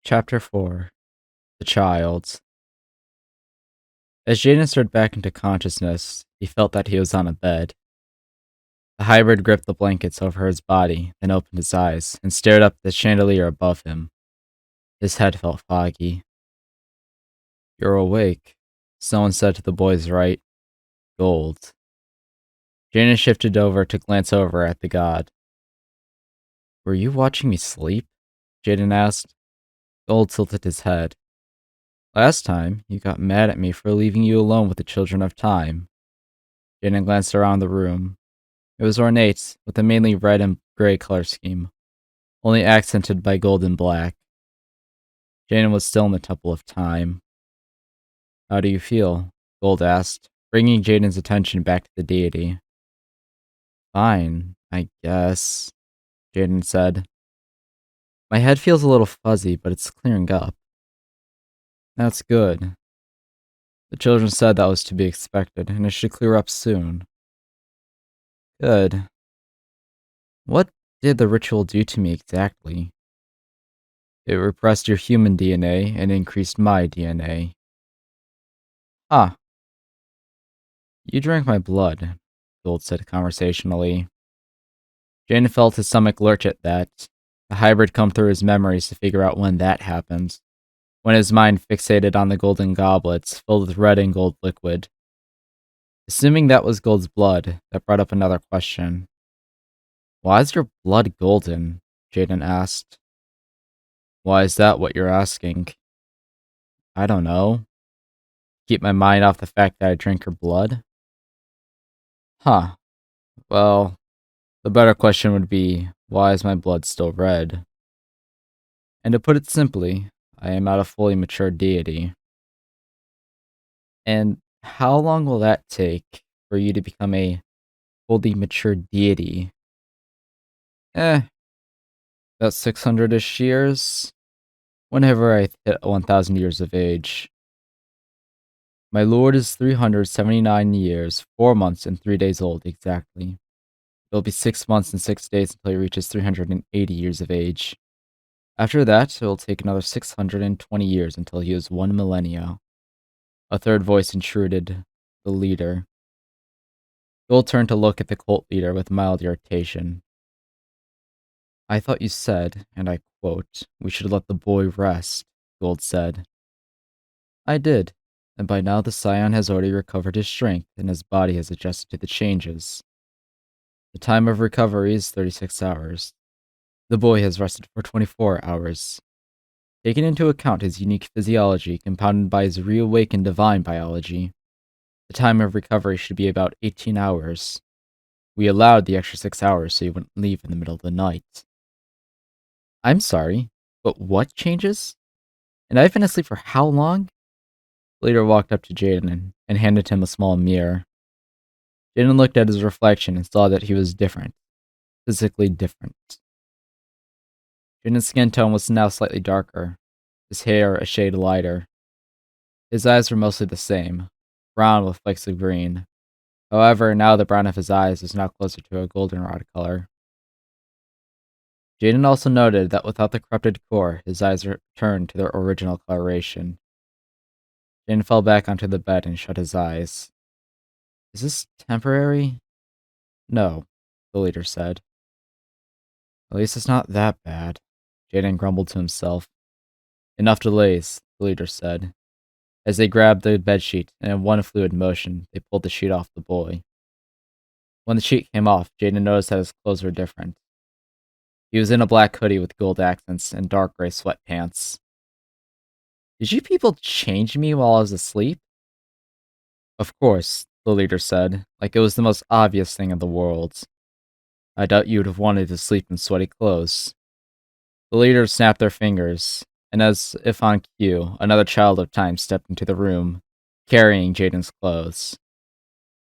Chapter 4. The Child. As Jaden stirred back into consciousness, he felt that he was on a bed. The hybrid gripped the blankets over his body, then opened his eyes and stared up at the chandelier above him. His head felt foggy. "You're awake," someone said to the boy's right. Gold. Jaden shifted over to glance over at the god. "Were you watching me sleep?" Jaden asked. Gold tilted his head. "Last time, you got mad at me for leaving you alone with the children of time." Jaden glanced around the room. It was ornate, with a mainly red and gray color scheme, only accented by gold and black. Jaden was still in the Temple of Time. "How do you feel?" Gold asked, bringing Jaden's attention back to the deity. "Fine, I guess," Jaden said. "My head feels a little fuzzy, but it's clearing up." "That's good." The children said that was to be expected, and it should clear up soon. "Good. What did the ritual do to me exactly?" "It repressed your human DNA and increased my DNA." "Ah, you drank my blood," Gold said conversationally. Jane felt his stomach lurch at that. The hybrid come through his memories to figure out when that happened, when his mind fixated on the golden goblets filled with red and gold liquid. Assuming that was Gold's blood, that brought up another question. "Why is your blood golden?" Jaden asked. "Why is that what you're asking?" "I don't know. Keep my mind off the fact that I drank your blood?" "Huh. Well, the better question would be, why is my blood still red? And to put it simply, I am not a fully mature deity." "And how long will that take for you to become a fully mature deity?" "Eh, about 600-ish years. Whenever I hit 1,000 years of age. My lord is 379 years, 4 months, and 3 days old exactly. It'll be 6 months and 6 days until he reaches 380 years of age. After that, it will take another 620 years until he is 1 millennia." A third voice intruded, the leader. Gold turned to look at the cult leader with mild irritation. "I thought you said, and I quote, 'we should let the boy rest,'" Gold said. "I did, and by now the scion has already recovered his strength and his body has adjusted to the changes. The time of recovery is 36 hours. The boy has rested for 24 hours. Taking into account his unique physiology compounded by his reawakened divine biology, the time of recovery should be about 18 hours. We allowed the extra 6 hours so he wouldn't leave in the middle of the night." "I'm sorry, but what changes? And I've been asleep for how long?" The leader walked up to Jaden and handed him a small mirror. Jaden looked at his reflection and saw that he was different, physically different. Jaden's skin tone was now slightly darker, his hair a shade lighter. His eyes were mostly the same, brown with flecks of green. However, now the brown of his eyes was now closer to a goldenrod color. Jaden also noted that without the corrupted core, his eyes returned to their original coloration. Jaden fell back onto the bed and shut his eyes. "Is this temporary?" "No," the leader said. "At least it's not that bad," Jaden grumbled to himself. "Enough delays," the leader said. As they grabbed the bedsheet and in one fluid motion, they pulled the sheet off the boy. When the sheet came off, Jaden noticed that his clothes were different. He was in a black hoodie with gold accents and dark gray sweatpants. "Did you people change me while I was asleep?" "Of course," the leader said, like it was the most obvious thing in the world. "I doubt you would have wanted to sleep in sweaty clothes." The leaders snapped their fingers, and as if on cue, another child of time stepped into the room, carrying Jaden's clothes.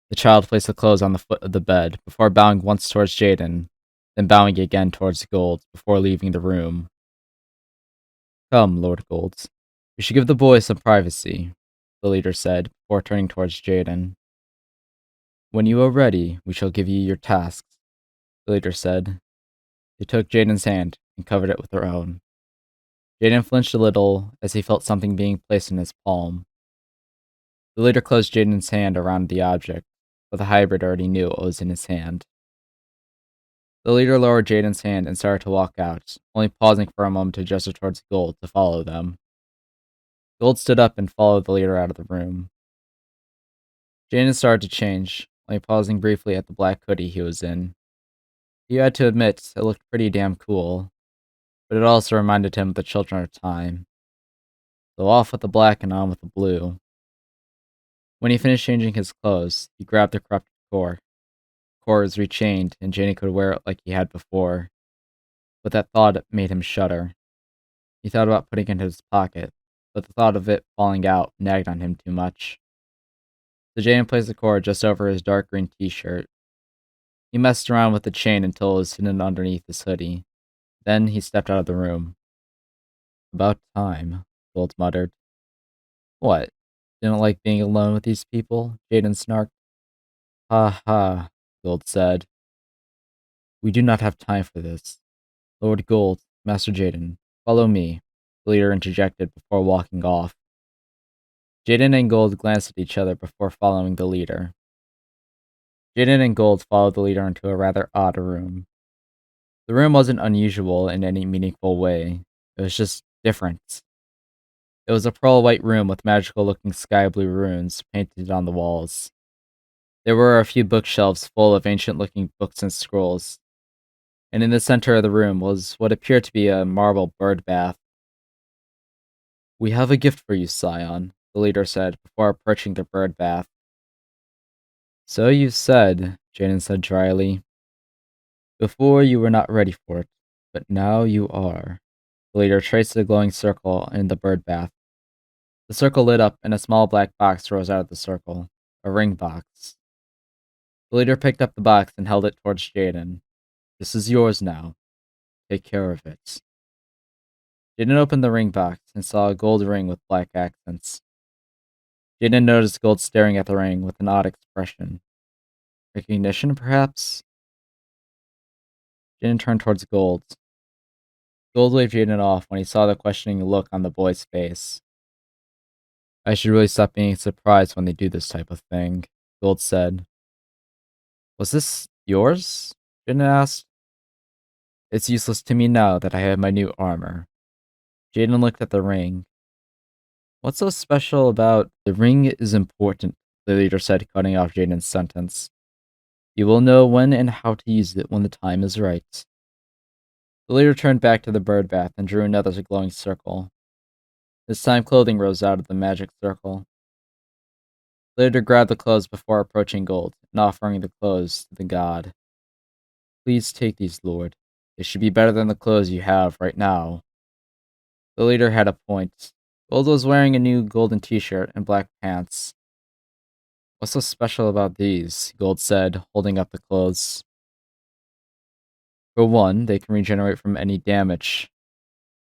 The child placed the clothes on the foot of the bed, before bowing once towards Jaden, then bowing again towards Gold, before leaving the room. "Come, Lord Gold. We should give the boy some privacy," the leader said, before turning towards Jaden. "When you are ready, we shall give you your tasks," the leader said. They took Jaden's hand and covered it with their own. Jaden flinched a little as he felt something being placed in his palm. The leader closed Jaden's hand around the object, but the hybrid already knew what was in his hand. The leader lowered Jaden's hand and started to walk out, only pausing for a moment to gesture towards Gold to follow them. Gold stood up and followed the leader out of the room. Jaden started to change, only pausing briefly at the black hoodie he was in. He had to admit it looked pretty damn cool, but it also reminded him of the children of time. So off with the black and on with the blue. When he finished changing his clothes, he grabbed the corrupted core. The core was rechained, and Jaden could wear it like he had before, but that thought made him shudder. He thought about putting it in his pocket, but the thought of it falling out nagged on him too much. So Jaden placed the cord just over his dark green t-shirt. He messed around with the chain until it was hidden underneath his hoodie. Then he stepped out of the room. About time, Gold muttered. What? Didn't like being alone with these people? Jaden snarked. Ha ha, Gold said. We do not have time for this. Lord Gold, Master Jaden, follow me, the leader interjected before walking off. Jaden and Gold glanced at each other before following the leader. Jaden and Gold followed the leader into a rather odd room. The room wasn't unusual in any meaningful way. It was just different. It was a pearl white room with magical looking sky blue runes painted on the walls. There were a few bookshelves full of ancient looking books and scrolls, and in the center of the room was what appeared to be a marble bird bath. We have a gift for you, Scion, the leader said before approaching the bird bath. So you said, Jaden said dryly. Before you were not ready for it, but now you are. The leader traced a glowing circle in the bird bath. The circle lit up and a small black box rose out of the circle. A ring box. The leader picked up the box and held it towards Jaden. This is yours now. Take care of it. Jaden opened the ring box and saw a gold ring with black accents. Jaden noticed Gold staring at the ring with an odd expression. Recognition, perhaps? Jaden turned towards Gold. Gold waved Jaden off when he saw the questioning look on the boy's face. I should really stop being surprised when they do this type of thing, Gold said. Was this yours? Jaden asked. It's useless to me now that I have my new armor. Jaden looked at the ring. What's so special about the ring is important, the leader said, cutting off Jaden's sentence. You will know when and how to use it when the time is right. The leader turned back to the bird bath and drew another glowing circle. This time clothing rose out of the magic circle. The leader grabbed the clothes before approaching Gold and offering the clothes to the god. Please take these, Lord. They should be better than the clothes you have right now. The leader had a point. Gold was wearing a new golden t-shirt and black pants. What's so special about these? Gold said, holding up the clothes. For one, they can regenerate from any damage.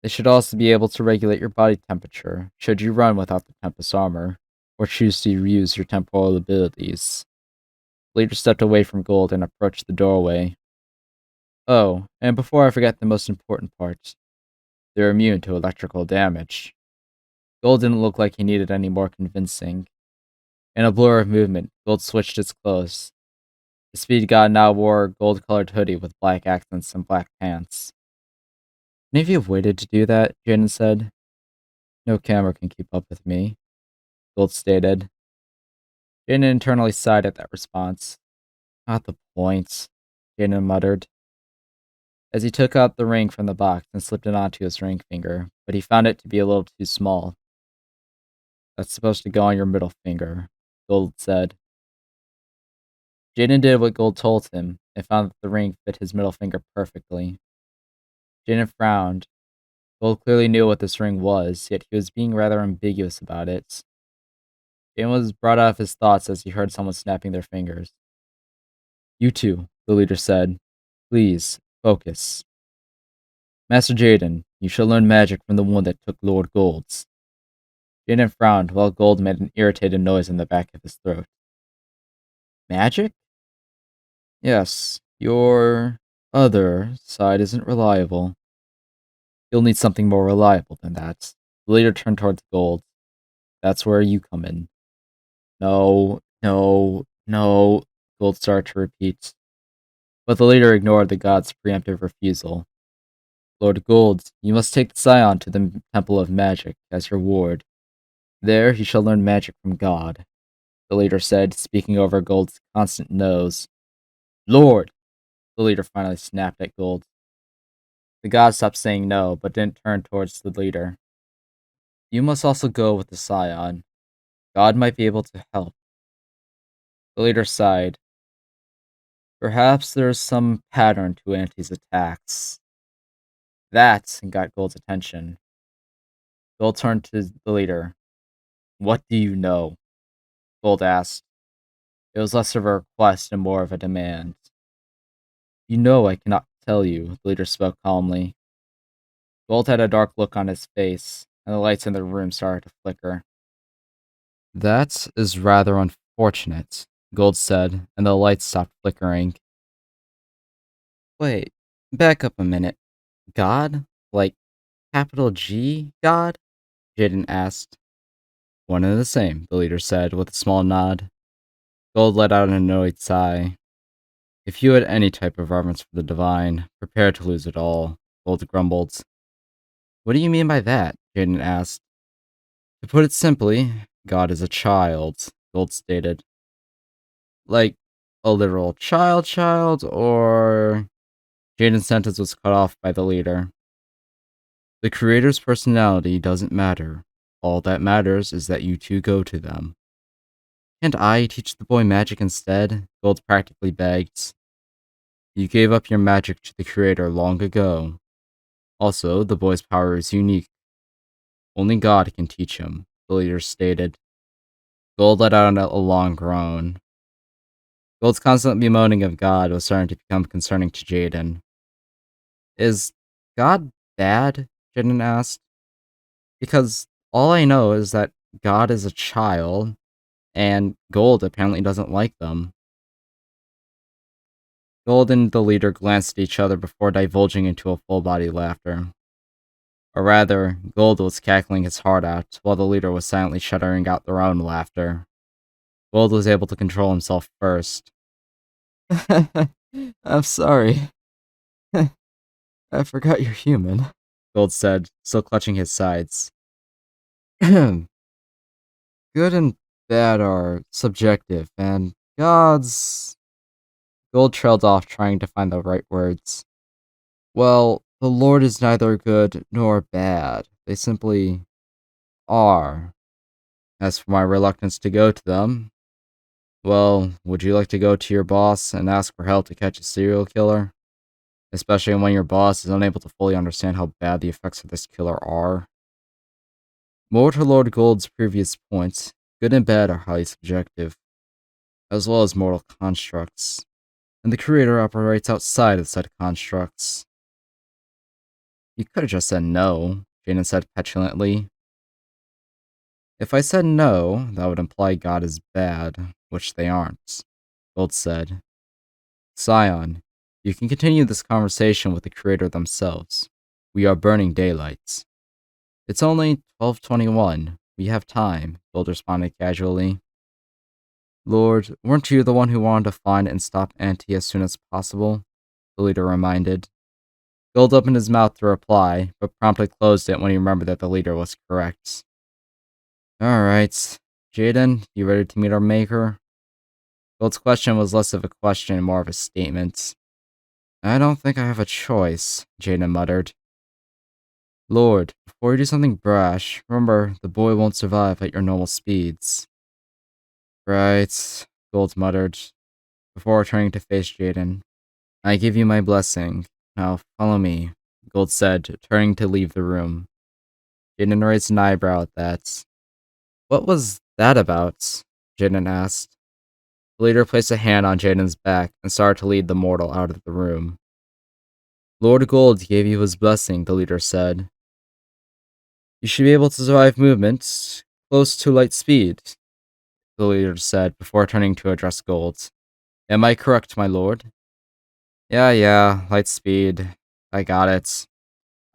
They should also be able to regulate your body temperature, should you run without the Tempus armor, or choose to use your temporal abilities. The leader stepped away from Gold and approached the doorway. Oh, and before I forget the most important part, they're immune to electrical damage. Gold didn't look like he needed any more convincing. In a blur of movement, Gold switched his clothes. The speed god now wore a gold-colored hoodie with black accents and black pants. Any of you have waited to do that? Jaden said. No camera can keep up with me, Gold stated. Jaden internally sighed at that response. Not the point, Jaden muttered, as he took out the ring from the box and slipped it onto his ring finger, but he found it to be a little too small. That's supposed to go on your middle finger, Gold said. Jaden did what Gold told him and found that the ring fit his middle finger perfectly. Jaden frowned. Gold clearly knew what this ring was, yet he was being rather ambiguous about it. Jaden was brought out of his thoughts as he heard someone snapping their fingers. You two, the leader said. Please, focus. Master Jaden, you shall learn magic from the one that took Lord Gold's. Jaden frowned while Gold made an irritated noise in the back of his throat. Magic? Yes, your other side isn't reliable. You'll need something more reliable than that. The leader turned towards Gold. That's where you come in. No, no, no, Gold started to repeat. But the leader ignored the god's preemptive refusal. Lord Gold, you must take the scion to the Temple of Magic as your ward. There he shall learn magic from God, the leader said, speaking over Gold's constant no's. Lord! The leader finally snapped at Gold. The god stopped saying no, but didn't turn towards the leader. You must also go with the scion. God might be able to help. The leader sighed. Perhaps there is some pattern to Auntie's attacks. That got Gold's attention. Gold turned to the leader. What do you know? Gold asked. It was less of a request and more of a demand. You know I cannot tell you, the leader spoke calmly. Gold had a dark look on his face, and the lights in the room started to flicker. That is rather unfortunate, Gold said, and the lights stopped flickering. Wait, back up a minute. God? Like, capital G God? Jaden asked. One and the same, the leader said, with a small nod. Gold let out an annoyed sigh. If you had any type of reverence for the divine, prepare to lose it all, Gold grumbled. What do you mean by that? Jaden asked. To put it simply, God is a child, Gold stated. Like, a literal child, or... Jaden's sentence was cut off by the leader. The creator's personality doesn't matter. All that matters is that you two go to them. Can't I teach the boy magic instead? Gold practically begged. You gave up your magic to the creator long ago. Also, the boy's power is unique. Only God can teach him, the leader stated. Gold let out a long groan. Gold's constant bemoaning of God was starting to become concerning to Jaden. Is God bad? Jaden asked. Because all I know is that God is a child, and Gold apparently doesn't like them. Gold and the leader glanced at each other before divulging into a full-body laughter. Or rather, Gold was cackling his heart out, while the leader was silently shuddering out their own laughter. Gold was able to control himself first. I'm sorry. I forgot you're human, Gold said, still clutching his sides. Good and bad are subjective, and God's... Gold trailed off, trying to find the right words. Well, the Lord is neither good nor bad. They simply are. As for my reluctance to go to them, well, would you like to go to your boss and ask for help to catch a serial killer? Especially when your boss is unable to fully understand how bad the effects of this killer are? More to Lord Gold's previous point, good and bad are highly subjective, as well as mortal constructs, and the creator operates outside of said constructs. You could have just said no, Jaden said petulantly. If I said no, that would imply God is bad, which they aren't, Gold said. Scion, you can continue this conversation with the creator themselves. We are burning daylights. It's only 12:21. We have time, Gold responded casually. Lord, weren't you the one who wanted to find and stop Auntie as soon as possible? The leader reminded. Gold opened his mouth to reply, but promptly closed it when he remembered that the leader was correct. Alright, Jaden, you ready to meet our maker? Gold's question was less of a question and more of a statement. I don't think I have a choice, Jaden muttered. Lord, before you do something brash, remember, the boy won't survive at your normal speeds. Right, Gold muttered, before turning to face Jaden. I give you my blessing. Now follow me, Gold said, turning to leave the room. Jaden raised an eyebrow at that. What was that about? Jaden asked. The leader placed a hand on Jaden's back and started to lead the mortal out of the room. Lord Gold gave you his blessing, the leader said. You should be able to survive movements close to light speed, the leader said before turning to address Gold. Am I correct, my lord? Yeah, light speed. I got it.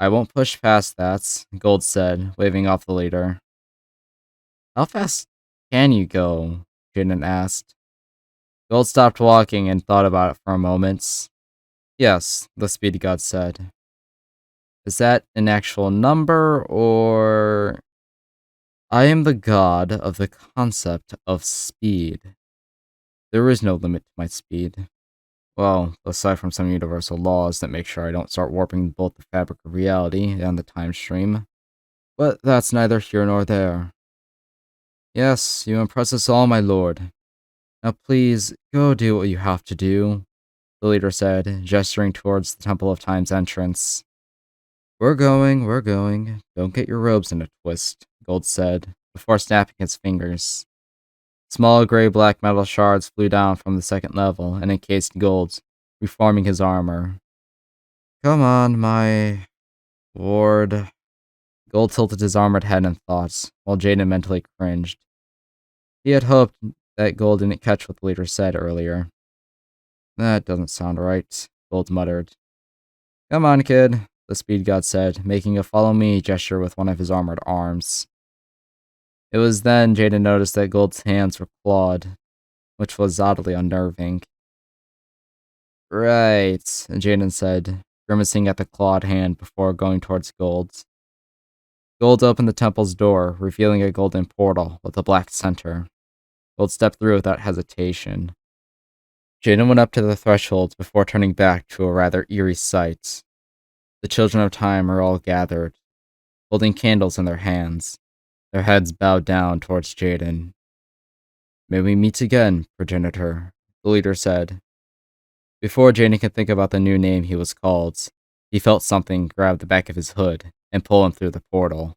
I won't push past that, Gold said, waving off the leader. How fast can you go? Jaden asked. Gold stopped walking and thought about it for a moment. Yes, the speed god said. Is that an actual number, or... I am the god of the concept of speed. There is no limit to my speed. Well, aside from some universal laws that make sure I don't start warping both the fabric of reality and the time stream. But that's neither here nor there. Yes, you impress us all, my lord. Now please, go do what you have to do, the leader said, gesturing towards the Temple of Time's entrance. We're going, we're going. Don't get your robes in a twist, Gold said, before snapping his fingers. Small gray-black metal shards flew down from the second level and encased Gold, reforming his armor. Come on, my lord. Gold tilted his armored head in thought, while Jaden mentally cringed. He had hoped that Gold didn't catch what the leader said earlier. That doesn't sound right, Gold muttered. Come on, kid, the speed god said, making a follow me gesture with one of his armored arms. It was then Jaden noticed that Gold's hands were clawed, which was oddly unnerving. Right, Jaden said, grimacing at the clawed hand before going towards Gold. Gold opened the temple's door, revealing a golden portal with a black center. Gold stepped through without hesitation. Jaden went up to the threshold before turning back to a rather eerie sight. The children of time are all gathered, holding candles in their hands, their heads bowed down towards Jaden. May we meet again, progenitor, the leader said. Before Jaden could think about the new name he was called, he felt something grab the back of his hood and pull him through the portal.